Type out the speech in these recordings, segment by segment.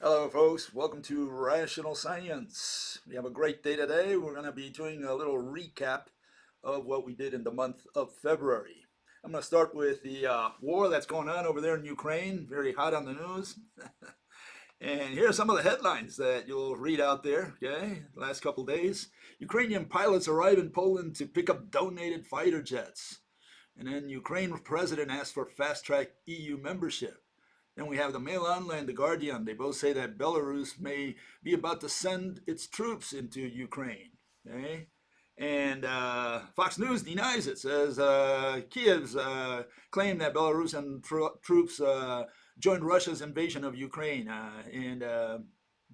Hello, folks. Welcome to Rational Science. We have a great day today. We're going to be doing a little recap of what we did in the month of February. I'm going to start with the war that's going on over there in Ukraine, very hot on the news. And here are some of the headlines that you'll read out there, okay, the last couple of days. Ukrainian pilots arrive in Poland to pick up donated fighter jets. And then Ukraine president asks for fast-track EU membership. Then we have the Mail Online, the Guardian. They both say that Belarus may be about to send its troops into Ukraine. Okay? And Fox News denies it, says Kiev's claim that Belarusian troops joined Russia's invasion of Ukraine and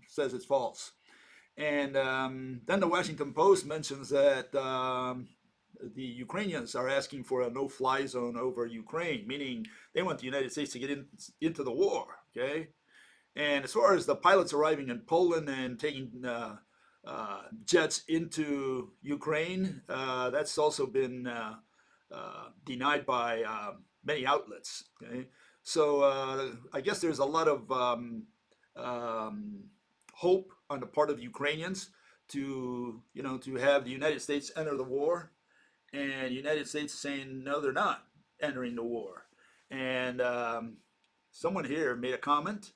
says it's false. And then the Washington Post mentions that the Ukrainians are asking for a no-fly zone over Ukraine, meaning they want the United States to get into the war, okay? And as far as the pilots arriving in Poland and taking jets into Ukraine, that's also been denied by many outlets, okay? So I guess there's a lot of hope on the part of Ukrainians to have the United States enter the war, and the United States saying no, they're not entering the war. And someone here made a comment,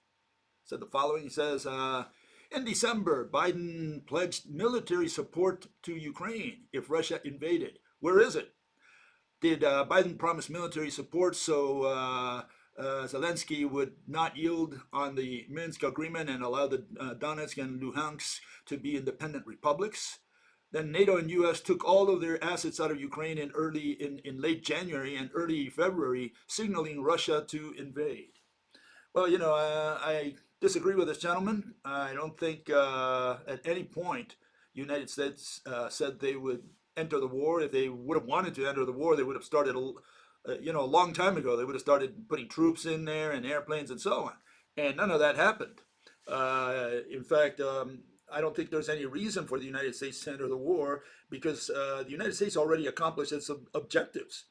said the following. He says, in December, Biden pledged military support to Ukraine if Russia invaded. Where is it? Did Biden promise military support so Zelensky would not yield on the Minsk agreement and allow the Donetsk and Luhansk to be independent republics? Then NATO and U.S. took all of their assets out of Ukraine in late January and early February, signaling Russia to invade. Well, I disagree with this gentleman. I don't think at any point the United States said they would enter the war. If they would have wanted to enter the war, they would have started, a long time ago. They would have started putting troops in there and airplanes and so on. And none of that happened. In fact, I don't think there's any reason for the United States to enter the war because the United States already accomplished its objectives.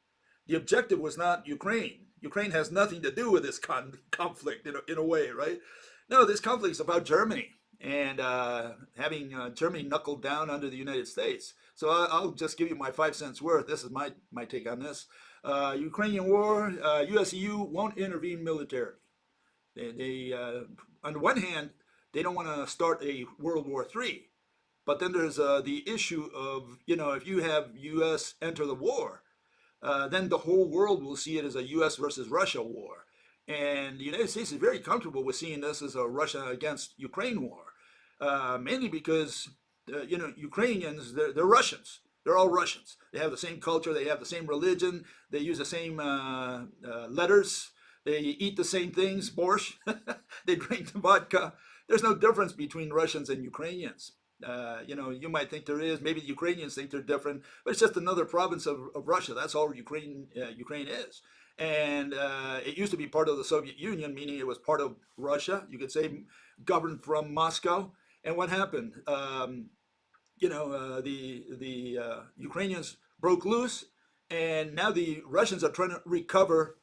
The objective was not Ukraine. Ukraine has nothing to do with this conflict in a way, right? No, this conflict is about Germany and having Germany knuckled down under the United States. So I'll just give you my 5 cents worth. This is my take on this. Ukrainian war, US EU won't intervene militarily. They on the one hand, they don't want to start a World War III. But then there's the issue of, if you have U.S. enter the war, then the whole world will see it as a U.S. versus Russia war. And the United States is very comfortable with seeing this as a Russia against Ukraine war, mainly because, Ukrainians, they're Russians. They're all Russians. They have the same culture. They have the same religion. They use the same letters. They eat the same things, borscht. They drink the vodka. There's no difference between Russians and Ukrainians. You might think there is. Maybe the Ukrainians think they're different, but it's just another province of Russia. That's all Ukraine is. And it used to be part of the Soviet Union, meaning it was part of Russia. You could say governed from Moscow. And what happened? The Ukrainians broke loose, and now the Russians are trying to recover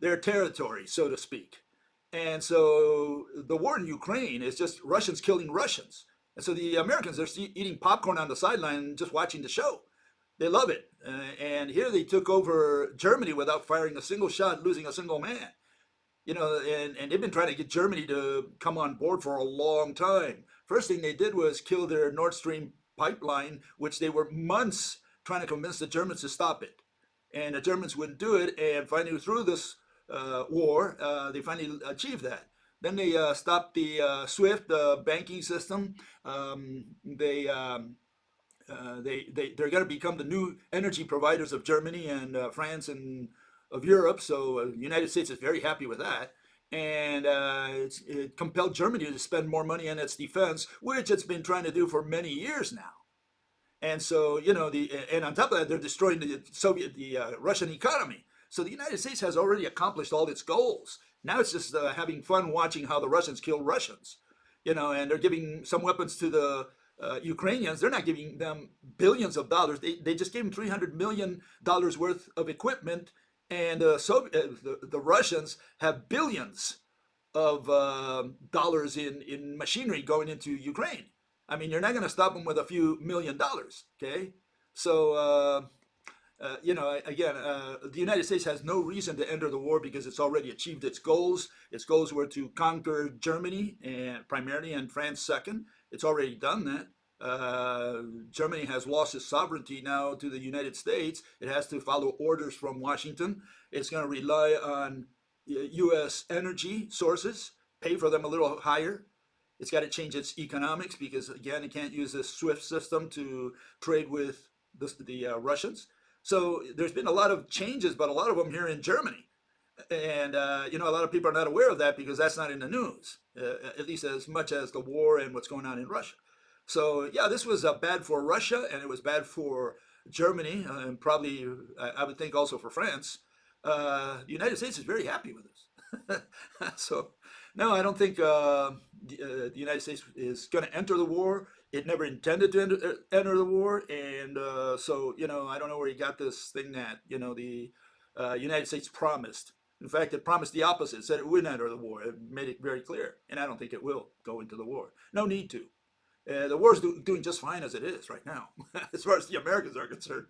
their territory, so to speak. And so the war in Ukraine is just Russians killing Russians. And so the Americans are eating popcorn on the sideline just watching the show. They love it. And here they took over Germany without firing a single shot, losing a single man. And they've been trying to get Germany to come on board for a long time. First thing they did was kill their Nord Stream pipeline, which they were months trying to convince the Germans to stop it. And the Germans wouldn't do it. And finally, through this war, they finally achieved that. Then they stopped the SWIFT banking system. They're going to become the new energy providers of Germany and France and of Europe. So the United States is very happy with that. And it compelled Germany to spend more money on its defense, which it's been trying to do for many years now. And so, and on top of that, they're destroying the Russian economy. So the United States has already accomplished all its goals. Now it's just having fun watching how the Russians kill Russians, and they're giving some weapons to the Ukrainians. They're not giving them billions of dollars. They just gave them $300 million worth of equipment, and the Russians have billions of dollars in machinery going into Ukraine. I mean, you're not going to stop them with a few $1 million. Okay, so again, the United States has no reason to enter the war because it's already achieved its goals. Its goals were to conquer Germany and primarily and France second. It's already done that. Germany has lost its sovereignty now to the United States. It has to follow orders from Washington. It's going to rely on U.S. energy sources, pay for them a little higher. It's got to change its economics because, again, it can't use this SWIFT system to trade with the Russians. So there's been a lot of changes, but a lot of them here in Germany. And, a lot of people are not aware of that because that's not in the news, at least as much as the war and what's going on in Russia. So, yeah, this was bad for Russia and it was bad for Germany and probably, I would think, also for France. The United States is very happy with this. So, no, I don't think the United States is going to enter the war. It never intended to enter the war, and so I don't know where he got this thing that the United States promised. In fact, it promised the opposite. It said it wouldn't enter the war. It made it very clear, and I don't think it will go into the war. No need to. The war's doing just fine as it is right now, as far as the Americans are concerned.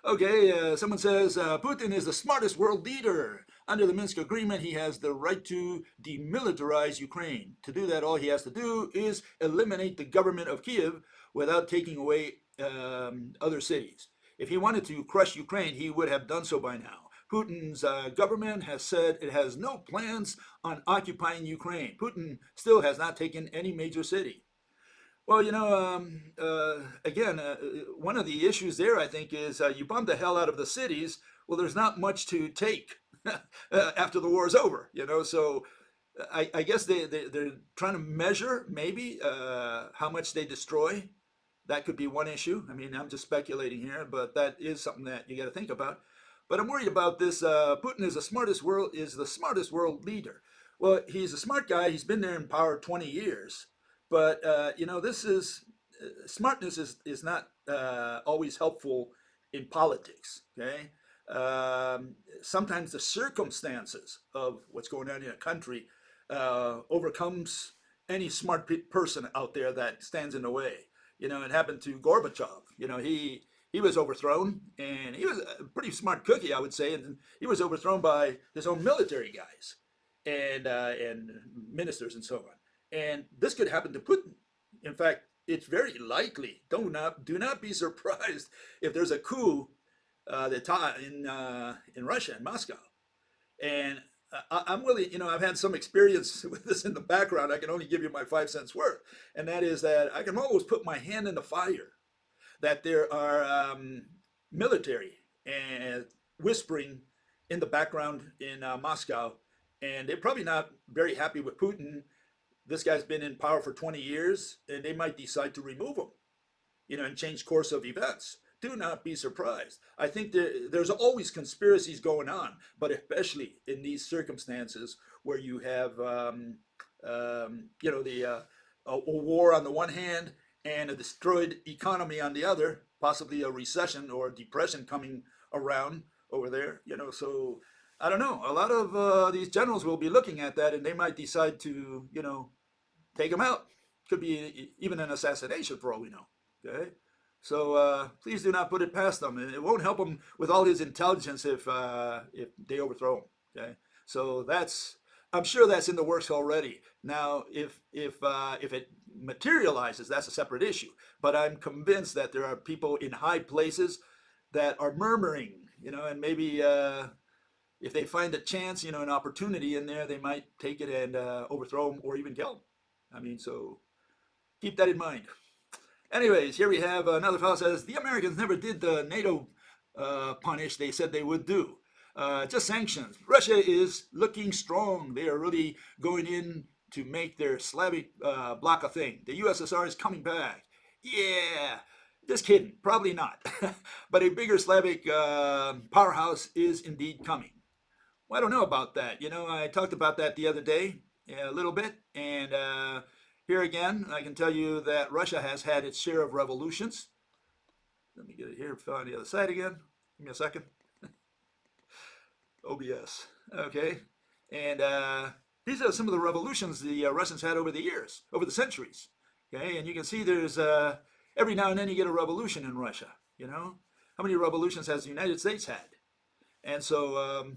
Okay, someone says Putin is the smartest world leader. Under the Minsk agreement, he has the right to demilitarize Ukraine. To do that, all he has to do is eliminate the government of Kiev without taking away other cities. If he wanted to crush Ukraine, he would have done so by now. Putin's government has said it has no plans on occupying Ukraine. Putin still has not taken any major city. Well, again, one of the issues there, I think, is you bomb the hell out of the cities. Well, there's not much to take after the war is over, So I guess they're trying to measure maybe how much they destroy. That could be one issue. I mean, I'm just speculating here, but that is something that you got to think about. But I'm worried about this. Putin is the smartest world leader. Well, he's a smart guy. He's been there in power 20 years. But this is smartness is not always helpful in politics. Okay, sometimes the circumstances of what's going on in a country overcomes any smart person out there that stands in the way. It happened to Gorbachev. He was overthrown, and he was a pretty smart cookie, I would say, and he was overthrown by his own military guys and ministers and so on. And this could happen to Putin. In fact, it's very likely. Do not be surprised if there's a coup in Russia, in Moscow. And I'm really, I've had some experience with this in the background. I can only give you my 5 cents worth. And that is that I can always put my hand in the fire that there are military and whispering in the background in Moscow. And they're probably not very happy with Putin. This guy's been in power for 20 years, and they might decide to remove him, and change course of events. Do not be surprised. I think there's always conspiracies going on, but especially in these circumstances where you have, a war on the one hand and a destroyed economy on the other, possibly a recession or a depression coming around over there. So I don't know. A lot of these generals will be looking at that, and they might decide to, take him out. Could be even an assassination for all we know. Okay, so please do not put it past them. It won't help him with all his intelligence if they overthrow him. Okay, so I'm sure that's in the works already. Now, if it materializes, that's a separate issue. But I'm convinced that there are people in high places that are murmuring, and maybe if they find a chance, an opportunity in there, they might take it and overthrow him or even kill him. I mean, so keep that in mind. Anyways, here we have another fellow says, the Americans never did the NATO punish they said they would do. Just sanctions. Russia is looking strong. They are really going in to make their Slavic bloc a thing. The USSR is coming back. Yeah, just kidding. Probably not. But a bigger Slavic powerhouse is indeed coming. Well, I don't know about that. I talked about that the other day a little bit. And here again, I can tell you that Russia has had its share of revolutions. Let me get it here, on the other side again. Give me a second. OBS. Okay. And These are some of the revolutions the Russians had over the years, over the centuries. Okay, and you can see there's every now and then you get a revolution in Russia. You know, how many revolutions has the United States had? And so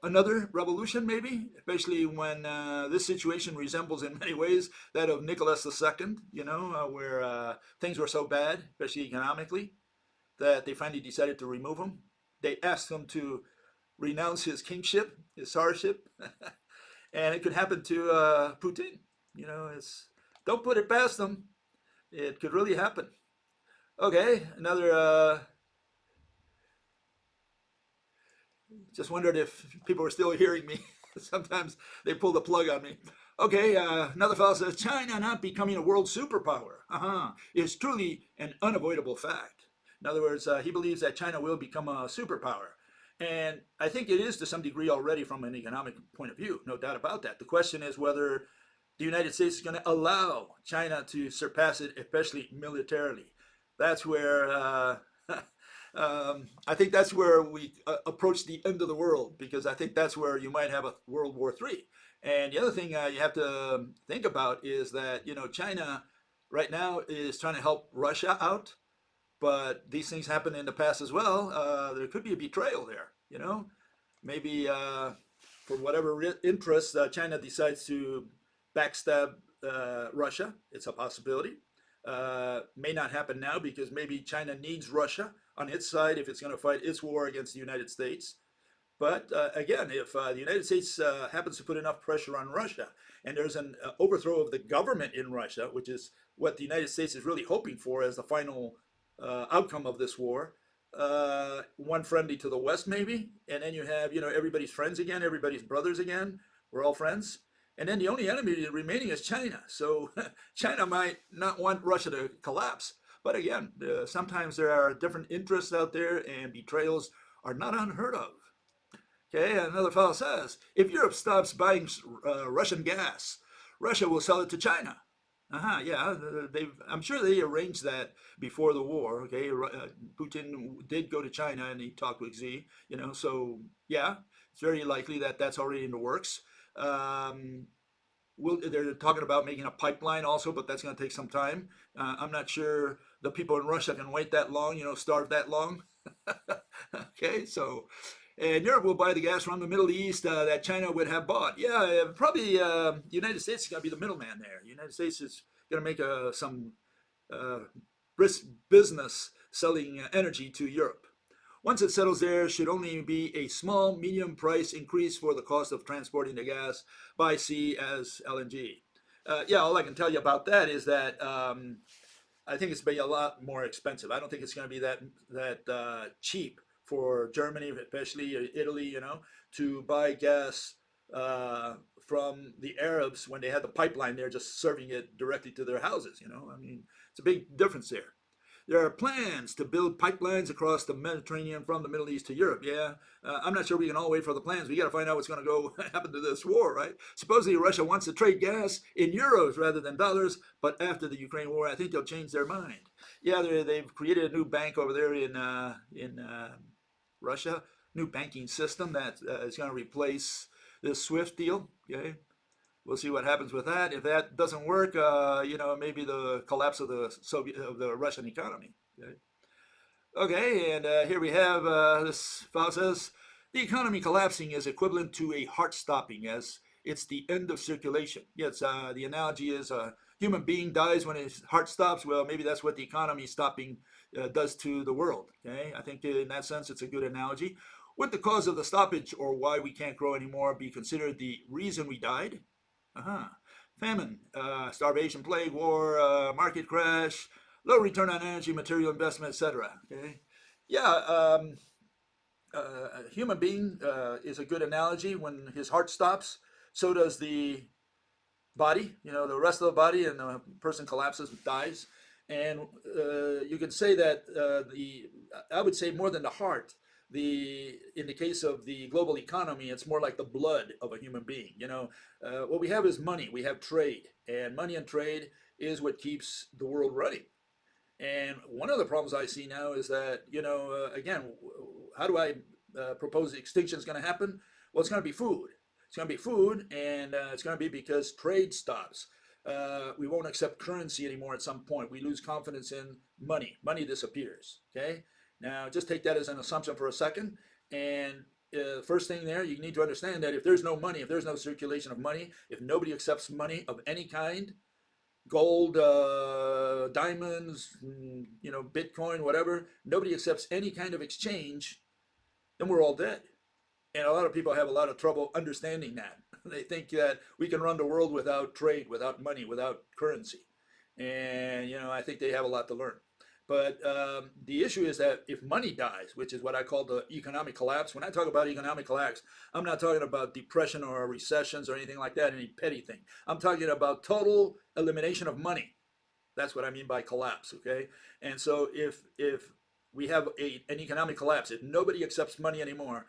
another revolution, maybe, especially when this situation resembles in many ways that of Nicholas II. You know, where things were so bad, especially economically, that they finally decided to remove him. They asked him to renounce his kingship, his tsarship, and it could happen to Putin. You know, it's don't put it past them. It could really happen. Okay, another. Just wondered if people were still hearing me. Sometimes they pull the plug on me. Okay, another fellow says China not becoming a world superpower is truly an unavoidable fact. In other words, he believes that China will become a superpower. And I think it is to some degree already from an economic point of view, no doubt about that. The question is whether the United States is going to allow China to surpass it, especially militarily. That's where I think that's where we approach the end of the world, because I think that's where you might have a World War III. And the other thing you have to think about is that China right now is trying to help Russia out, but these things happen in the past as well. There could be a betrayal there. Maybe for whatever interest, China decides to backstab Russia. It's a possibility. May not happen now because maybe China needs Russia on its side if it's going to fight its war against the United States. But again, if the United States happens to put enough pressure on Russia and there's an overthrow of the government in Russia, which is what the United States is really hoping for as the final outcome of this war, one friendly to the West maybe, and then you have everybody's friends again, everybody's brothers again. We're all friends. And then the only enemy remaining is China. So China might not want Russia to collapse. But again, sometimes there are different interests out there, and betrayals are not unheard of. Okay, another fellow says, if Europe stops buying Russian gas, Russia will sell it to China. Yeah, I'm sure they arranged that before the war. Okay, Putin did go to China and he talked with Xi. So yeah, it's very likely that that's already in the works. They're talking about making a pipeline also, but that's going to take some time. I'm not sure the people in Russia can wait that long, starve that long. Okay, so, and Europe will buy the gas from the Middle East that China would have bought. Yeah, probably the United States is going to be the middleman there. The United States is going to make some brisk business selling energy to Europe. Once it settles there, should only be a small, medium price increase for the cost of transporting the gas by sea as LNG. Yeah, all I can tell you about that is that I think it's going to be a lot more expensive. I don't think it's going to be that cheap for Germany, especially Italy, to buy gas from the Arabs when they had the pipeline there, just serving it directly to their houses. I mean, it's a big difference there. There are plans to build pipelines across the Mediterranean from the Middle East to Europe. Yeah, I'm not sure we can all wait for the plans. We got to find out what's going to go happen to this war, right? Supposedly Russia wants to trade gas in euros rather than dollars, but after the Ukraine war, I think they'll change their mind. Yeah, they've created a new bank over there in Russia, new banking system that is going to replace this SWIFT deal. Okay, we'll see what happens with that. If that doesn't work, maybe the collapse of the Russian economy. Okay, and here we have this fellow says the economy collapsing is equivalent to a heart stopping, as it's the end of circulation. Yes, the analogy is a human being dies when his heart stops. Well, maybe that's what the economy stopping does to the world. Okay, I think in that sense it's a good analogy. Would the cause of the stoppage or why we can't grow anymore be considered the reason we died? Famine, starvation, plague, war, market crash, low return on energy, material investment, etc. Okay, yeah, a human being is a good analogy. When his heart stops, so does the body. The rest of the body, and the person collapses, dies. And you can say that I would say more than the heart. In the case of the global economy, it's more like the blood of a human being. What we have is money. We have trade, and money and trade is what keeps the world running. And one of the problems I see now is that again, how do I propose the extinction is going to happen? Well, it's going to be food. It's going to be food, and it's going to be because trade stops. We won't accept currency anymore at some point. We lose confidence in money. Money disappears. Okay. Now, just take that as an assumption for a second. And first thing there, you need to understand that if there's no money, if there's no circulation of money, if nobody accepts money of any kind, gold, diamonds, Bitcoin, whatever, nobody accepts any kind of exchange, then we're all dead. And a lot of people have a lot of trouble understanding that. They think that we can run the world without trade, without money, without currency. And, I think they have a lot to learn. But the issue is that if money dies, which is what I call the economic collapse, when I talk about economic collapse, I'm not talking about depression or recessions or anything like that, any petty thing. I'm talking about total elimination of money. That's what I mean by collapse, okay? And so if we have an economic collapse, if nobody accepts money anymore,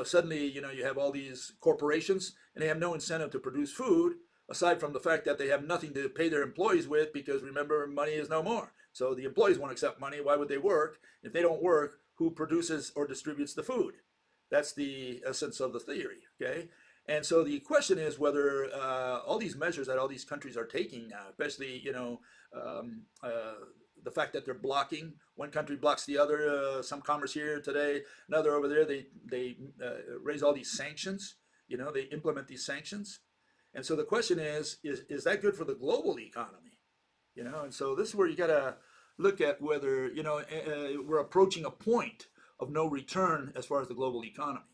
suddenly, you have all these corporations and they have no incentive to produce food, aside from the fact that they have nothing to pay their employees with, because remember, money is no more. So the employees won't accept money. Why would they work? If they don't work, who produces or distributes the food? That's the essence of the theory, okay? And so the question is whether all these measures that all these countries are taking now, especially, the fact that they're blocking, one country blocks the other, some commerce here today, another over there, they raise all these sanctions, they implement these sanctions. And so the question is that good for the global economy? And so this is where you got to look at whether, we're approaching a point of no return as far as the global economy.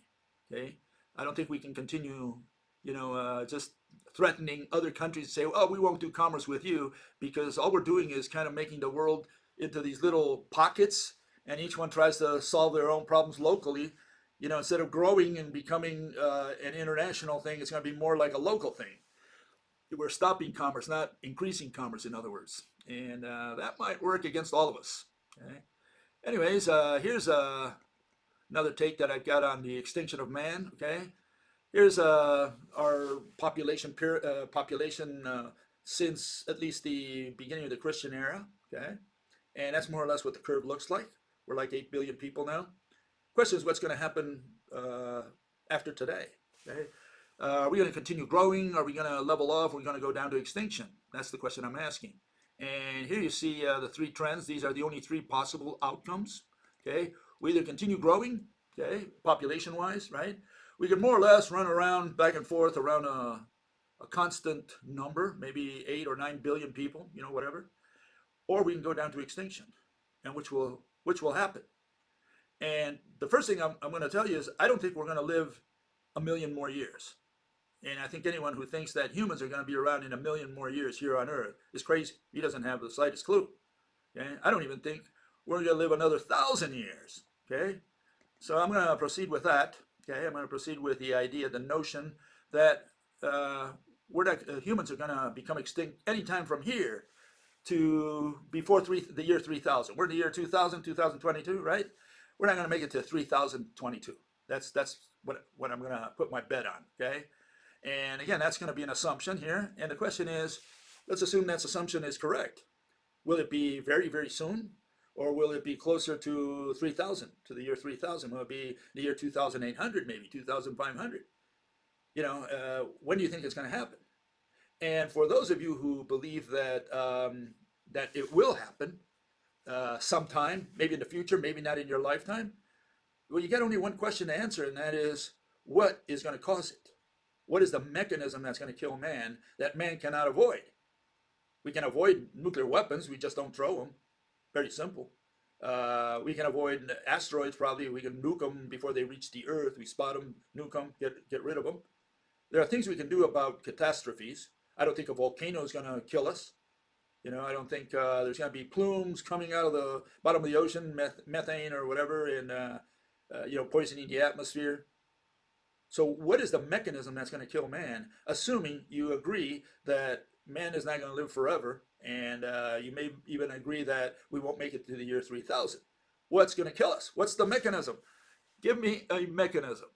Okay. I don't think we can continue, just threatening other countries to say, oh, we won't do commerce with you, because all we're doing is kind of making the world into these little pockets, and each one tries to solve their own problems locally. Instead of growing and becoming an international thing, it's going to be more like a local thing. We're stopping commerce, not increasing commerce, in other words. And that might work against all of us. Okay? Anyways, here's another take that I've got on the extinction of man. Okay, here's our population since at least the beginning of the Christian era. Okay, and that's more or less what the curve looks like. We're like 8 billion people now. Question is, what's going to happen after today? Okay. Are we going to continue growing? Are we going to level off? Are we going to go down to extinction? That's the question I'm asking. And here you see the three trends. These are the only three possible outcomes. Okay, we either continue growing, okay, population-wise, right? We can more or less run around back and forth around a constant number, maybe 8 or 9 billion people, whatever. Or we can go down to extinction, and which will happen. And the first thing I'm going to tell you is I don't think we're going to live a million more years. And I think anyone who thinks that humans are going to be around in a million more years here on Earth is crazy. He doesn't have the slightest clue. Okay? I don't even think we're going to live another 1,000 years. Okay? So I'm going to proceed with that. Okay? I'm going to proceed with the idea, the notion that humans are going to become extinct anytime from here to before the year 3000. We're in the year 2000, 2022, right? We're not going to make it to 3022. That's what I'm going to put my bet on. Okay? And again, that's going to be an assumption here. And the question is, let's assume that assumption is correct. Will it be very, very soon? Or will it be closer to 3000, to the year 3000? Will it be the year 2800, maybe 2500? When do you think it's going to happen? And for those of you who believe that that it will happen sometime, maybe in the future, maybe not in your lifetime, well, you got only one question to answer, and that is, what is going to cause it? What is the mechanism that's going to kill man that man cannot avoid? We can avoid nuclear weapons, we just don't throw them. Very simple. We can avoid asteroids, probably. We can nuke them before they reach the Earth. We spot them, nuke them, get rid of them. There are things we can do about catastrophes. I don't think a volcano is going to kill us. I don't think there's going to be plumes coming out of the bottom of the ocean, methane or whatever, and poisoning the atmosphere. So what is the mechanism that's going to kill man, assuming you agree that man is not going to live forever, and you may even agree that we won't make it to the year 3000? What's going to kill us? What's the mechanism? Give me a mechanism.